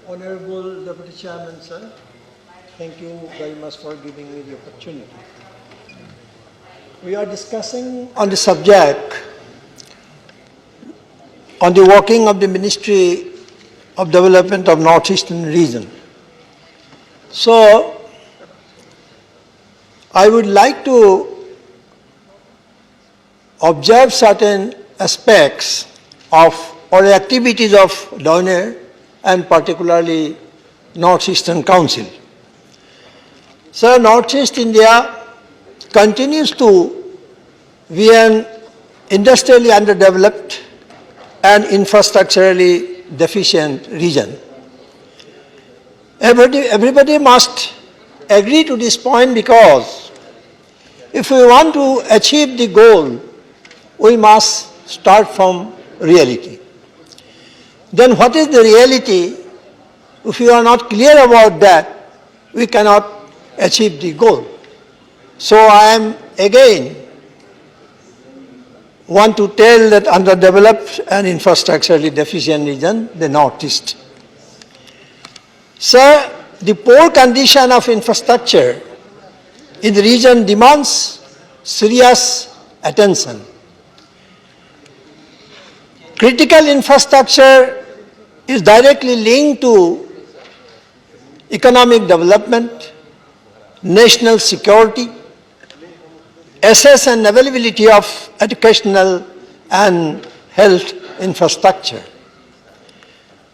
Honorable Deputy Chairman, sir, thank you very much for giving me the opportunity. We are discussing on the subject on the working of the Ministry of Development of Northeastern Region. So, I would like to observe certain aspects of or activities of donor and particularly Northeastern Council. So, Northeast India continues to be an industrially underdeveloped and infrastructurally deficient region. Everybody must agree to this point, because if we want to achieve the goal, we must start from reality. Then what is the reality? If we are not clear about that, we cannot achieve the goal. So I am again want to tell that underdeveloped and infrastructurally deficient region, the Northeast. Sir, the poor condition of infrastructure in the region demands serious attention. Critical infrastructure is directly linked to economic development, national security, access and availability of educational and health infrastructure.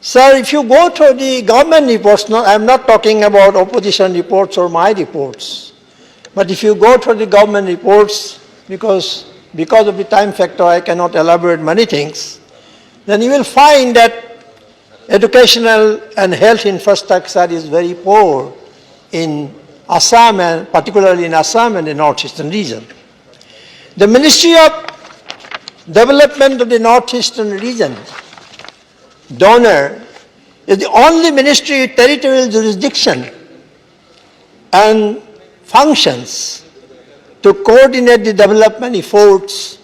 Sir, if you go through the government reports, no, I am not talking about opposition reports or my reports, but if you go through the government reports, because of the time factor I cannot elaborate many things, then you will find that educational and health infrastructure is very poor in Assam, and particularly in Assam and the Northeastern region. The Ministry of Development of the Northeastern region, donor, is the only ministry with territorial jurisdiction and functions to coordinate the development efforts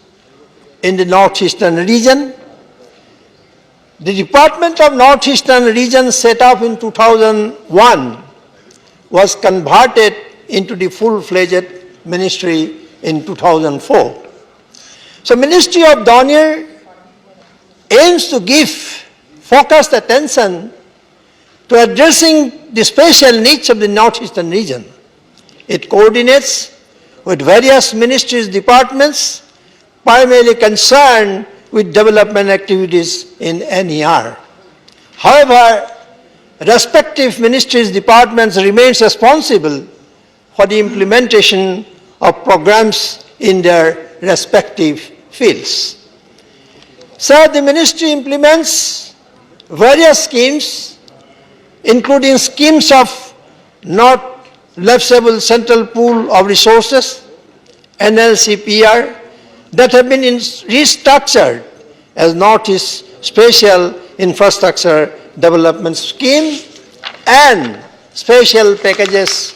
in the Northeastern region. The Department of Northeastern region, set up in 2001, was converted into the full-fledged ministry in 2004. So Ministry of Donor aims to give focused attention to addressing the special needs of the Northeastern region. It coordinates with various ministries, departments, primarily concerned with development activities in NER. However, respective ministries, departments remain responsible for the implementation of programs in their respective fields. So the ministry implements various schemes, including schemes of not leverageable central pool of resources, NLCPR, that have been restructured as Northeast Special Infrastructure Development Scheme, and special packages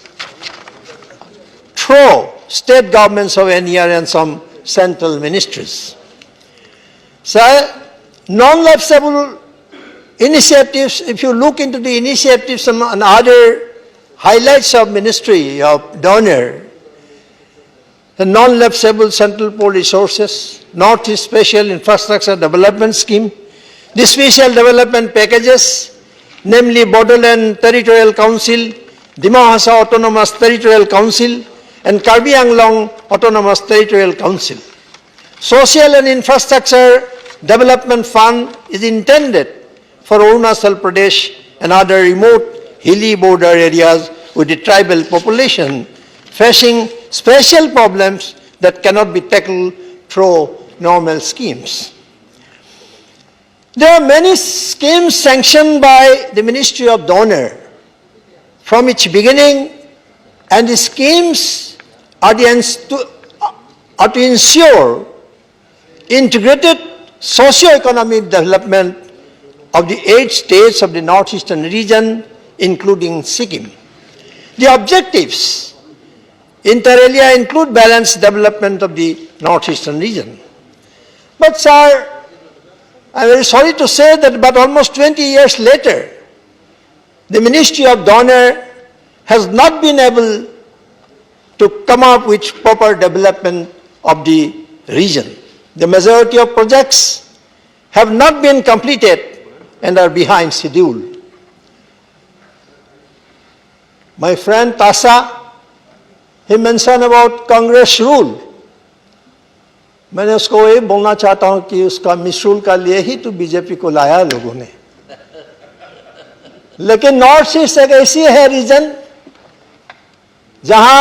through state governments of NER and some central ministries. So, non-leverageable initiatives, if you look into the initiatives and other highlights of Ministry of Donor, the non-leverageable central pool resources, Northeast Special Infrastructure Development Scheme, the special development packages, namely Bodoland Territorial Council, Dima Hasa Autonomous Territorial Council, and Karbi Anglong Autonomous Territorial Council. Social and Infrastructure Development Fund is intended for Arunachal Pradesh and other remote hilly border areas with the tribal population facing special problems that cannot be tackled through normal schemes. There are many schemes sanctioned by the Ministry of Donor from its beginning, and the schemes are to ensure integrated socio-economic development of the 8 states of the Northeastern region, including Sikkim. The objectives inter alia include balanced development of the Northeastern region. But sir, I am very sorry to say that but almost 20 years later, the Ministry of Donor has not been able to come up with proper development of the region. The majority of projects have not been completed and are behind schedule. My friend Tasa, he mentioned about Congress rule. मैंने उसको ये बोलना चाहता हूं कि उसका मिसरूल का लिए ही तो बीजेपी को लाया लोगों ने, लेकिन नॉर्थ ईस्ट एक ऐसी है रीजन जहां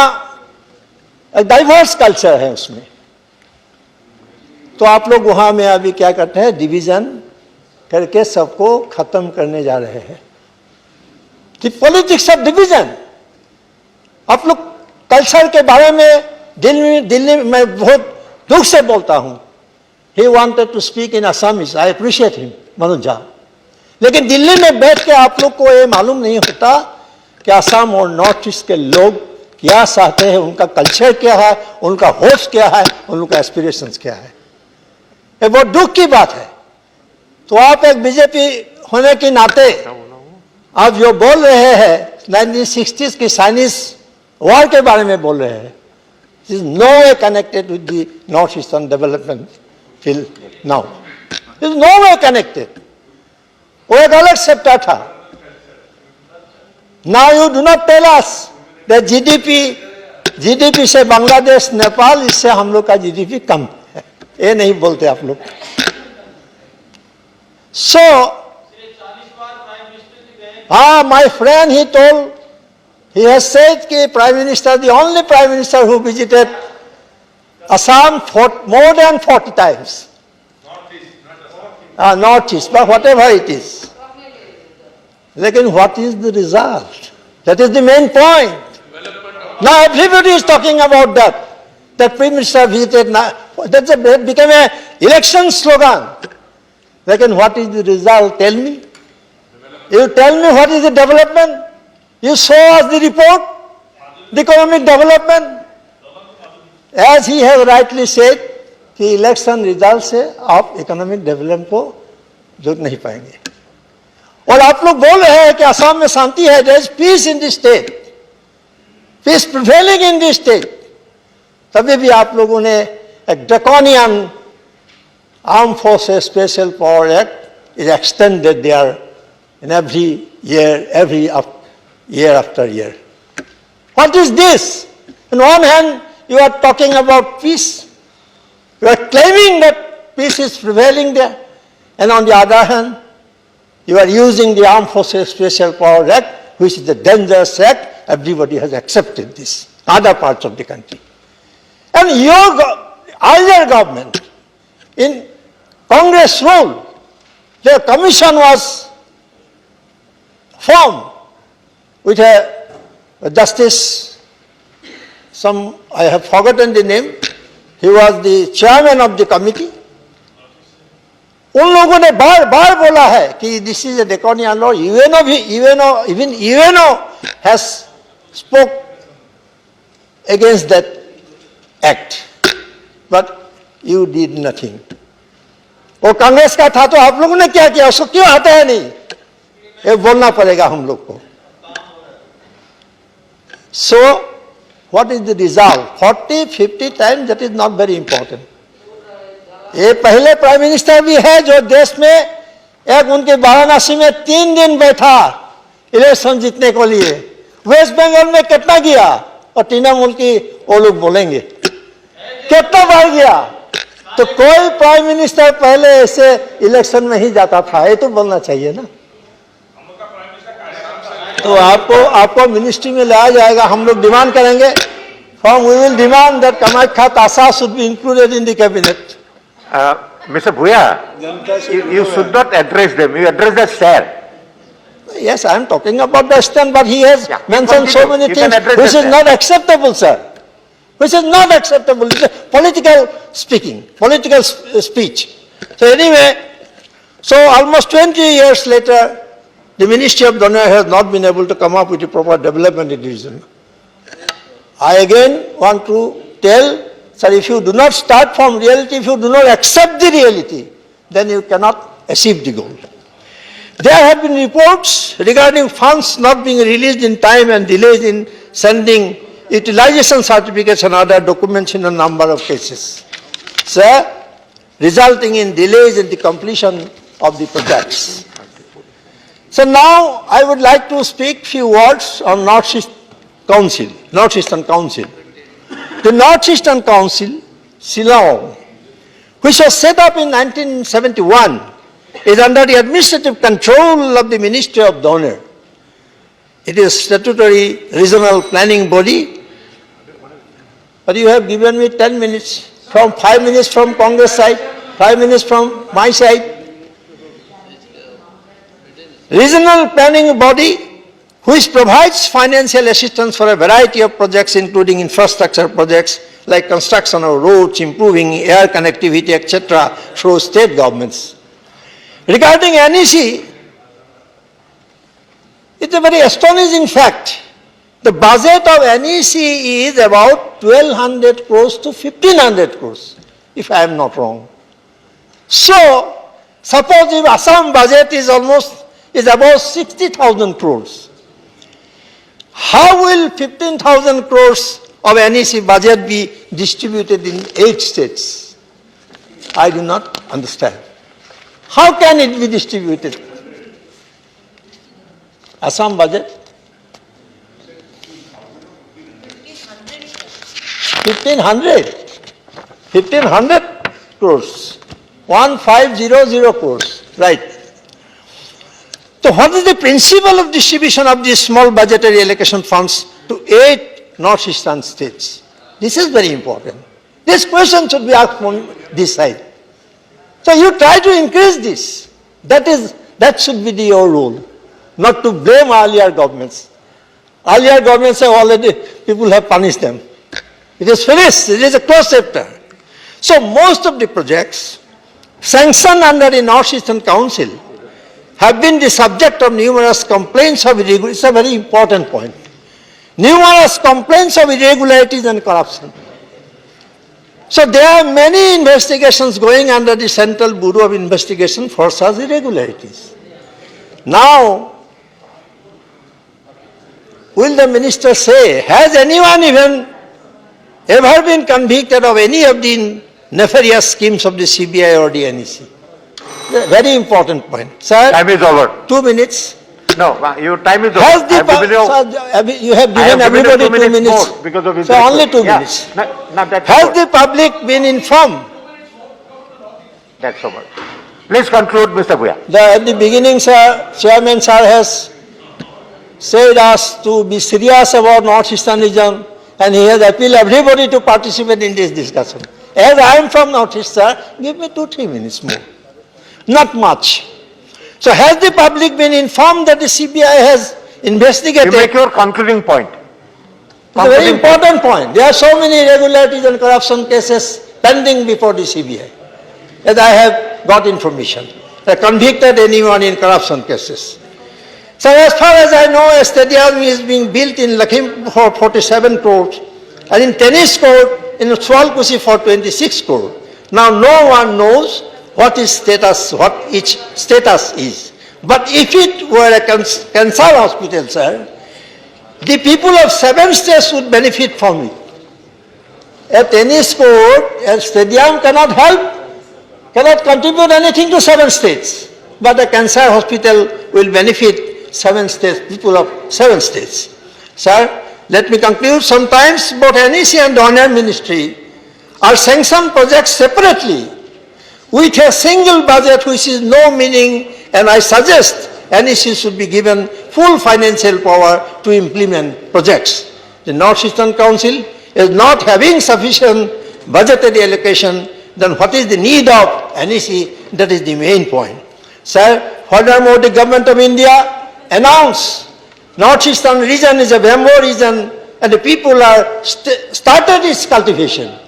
एक डाइवर्स कल्चर है उसमें, तो आप लोग वहां में अभी क्या करते हैं, डिवीजन करके सबको खत्म करने जा रहे हैं. The politics of division. आप लोग कल्चर के बारे में दिल्ली में बहुत दुख से बोलता हूं. He wanted to speak in Assamese. I appreciate him, Manoj Jha. लेकिन दिल्ली में बैठ के आप लोग को ये मालूम नहीं होता कि असम और नॉर्थ ईस्ट के लोग क्या चाहते हैं, उनका कल्चर क्या है, उनका होप्स क्या है, उनका एस्पिरेशंस क्या है. ये बहुत दुख की बात है. तो आप एक बीजेपी होने के नाते आप जो बोल रहे हैं 1960s की चाइनीज वॉर के बारे में बोल रहे हैं, it is no way connected with the northeastern development till now. It is no way connected. वो एक अलग सेक्टर था. Now you do not tell us that GDP से बांग्लादेश, नेपाल, इससे हम लोग का GDP कम है. ये नहीं बोलते आप लोग. So, my friend, he told, he has said that Prime Minister, the only Prime Minister who visited Assam more than 40 times. Northeast, but whatever it is. Lekin what is the result? That is the main point. Now everybody is talking about that. That Prime Minister visited, that became an election slogan. Lekin what is the result? Tell me. You tell me what is the development? You show us the report, the economic development. As he has rightly said, कि election result से आप economic development को जोड़ नहीं पाएंगे. और आप लोग बोल रहे हैं कि असम में शांति है, there is peace in the state, peace prevailing in the state. तभी भी आप लोगों ने एक draconian arm forces special power act is extended there in every year after year. What is this? On one hand, you are talking about peace. You are claiming that peace is prevailing there. And on the other hand, you are using the Armed Forces Special Power Act, which is a dangerous act. Everybody has accepted this. Other parts of the country. And your earlier government, in Congress rule, the commission was formed with a justice, I have forgotten the name, he was the chairman of the committee. उन लोगों ने बार बोला है कि this is a draconian law. Even UNO has spoke against that act, but you did nothing. वो कांग्रेस का था तो आप लोगों ने क्या किया, उसको क्यों आता है नहीं, ये बोलना पड़ेगा हम लोग को. So, what is the result? 40-50 times, that is not very important. ये पहले प्राइम मिनिस्टर भी है जो देश में एक उनके वाराणसी में 3 दिन बैठा इलेक्शन जीतने को लिए. वेस्ट बंगाल में कितना गया, और तृणमूल की वो लोग बोलेंगे कितना बार गया. तो कोई प्राइम मिनिस्टर पहले ऐसे इलेक्शन में ही जाता था, ये तो बोलना चाहिए ना. तो आपको मिनिस्ट्री में लाया जाएगा. हम लोग डिमांड करेंगे, we will demand that Kamakhya Tasa should be included in the cabinet. Mr. Bhuya, you should not address them. You address the chair. Yes, I am talking about the stand, but he has mentioned so many things which is not acceptable, sir. Which is not acceptable. It's a political speaking, political speech. So anyway, so almost 20 years later, the Ministry of Donor has not been able to come up with a proper development in the region. I again want to tell, sir, if you do not start from reality, if you do not accept the reality, then you cannot achieve the goal. There have been reports regarding funds not being released in time and delays in sending utilization certificates and other documents in a number of cases, sir, resulting in delays in the completion of the projects. So now I would like to speak few words on Northeastern Council. The Northeastern Council, Shillong, which was set up in 1971, is under the administrative control of the Ministry of Donor. It is a statutory regional planning body. But you have given me 10 minutes, from 5 minutes from Congress side, 5 minutes from my side. Regional planning body which provides financial assistance for a variety of projects including infrastructure projects like construction of roads, improving air connectivity, etc. through state governments. Regarding NEC, it's a very astonishing fact. The budget of NEC is about 1200 crores to 1500 crores, if I am not wrong. So, suppose if Assam budget is about 60,000 crores, how will 15,000 crores of NEC budget be distributed in 8 states? I do not understand. How can it be distributed? Assam budget? 1500 crores. 1500 crores, right. So what is the principle of distribution of these small budgetary allocation funds to 8 northeastern states? This is very important. This question should be asked on this side. So you try to increase this. That should be your role, not to blame earlier governments. Earlier governments have already, people have punished them. It is finished, it is a closed chapter. So most of the projects sanctioned under the Northeastern Council have been the subject of numerous complaints of irregularities. It's a very important point. Numerous complaints of irregularities and corruption. So there are many investigations going under the Central Bureau of Investigation for such irregularities. Now, will the minister say, has anyone even ever been convicted of any of the nefarious schemes of the CBI or the NEC? Very important point. Sir, time is over. 2 minutes. No, your time is over. Has the you have given everybody 2 minutes. Because of so only 2 minutes. Has the public been informed? That's over. Please conclude, Mr. Bhuya. At the beginning, sir, Chairman sir has said us to be serious about Northeastern region, and he has appealed everybody to participate in this discussion. As I am from Northeast, sir, give me 2-3 minutes more. Not much. So has the public been informed that the CBI has investigated? You make your concluding point. It's a very important point. There are so many irregularities and corruption cases pending before the CBI, as I have got information. They convicted anyone in corruption cases. So as far as I know, a stadium is being built in Lakhimpur for 47 crores and in tennis court in Swalkusi for 26 crores. Now no one knows what each status is. But if it were a cancer hospital, sir, the people of 7 states would benefit from it. A tennis court, a stadium cannot help, cannot contribute anything to 7 states. But a cancer hospital will benefit 7 states, people of 7 states. Sir, let me conclude. Sometimes both NEC and the Honor Ministry are sanctioned projects separately with a single budget which is no meaning, and I suggest NEC should be given full financial power to implement projects. The Northeastern Council is not having sufficient budgetary allocation, then what is the need of NEC? That is the main point. Sir, furthermore, the Government of India announced Northeastern region is a bamboo region and the people are started its cultivation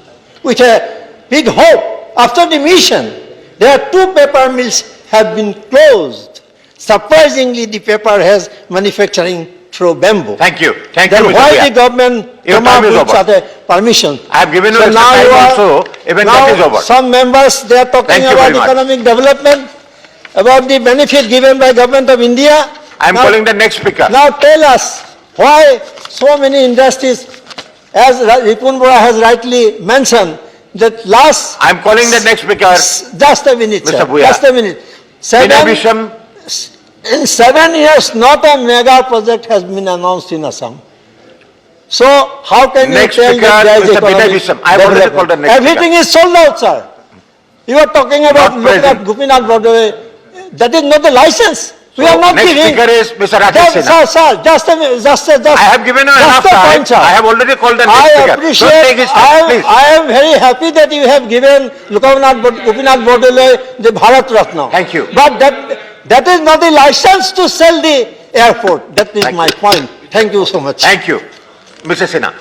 with a big hope. After the mission, there are 2 paper mills have been closed. Surprisingly, the paper has manufacturing through bamboo. Thank you. Thank then you, Mr. why Bhuya. the government come up with such a permission? I have given you So extra now time also. Even now that is over. some members, they are talking Thank you about very much. economic development. about the benefit given by government of India. I am calling the next speaker. Now tell us why so many industries, as Ripun Bora has rightly mentioned, that last... I am calling the next speaker. Just a minute, Mr. sir. Bhuya. Just a minute. In 7 years, not a mega project has been announced in Assam. So how can Next you tell speaker, that there is Mr. economic Bisham. I have already called the next Everything is sold out, sir. You are talking about Not looking at present. Gopinath Bordeway. That is not the license. We are not Next giving. speaker is Mr. Rajesh Sinha. Sir, just a minute, I have given you enough just a time. point, sir. I have already called the next I speaker. appreciate, Don't take his time, please. I am very happy that you have given Gopinath Bordeway the Bharat Ratna. Thank you. But that is not the license to sell the airport. That is Thank my you. point. Thank you so much. Thank you. Mr. Sinha.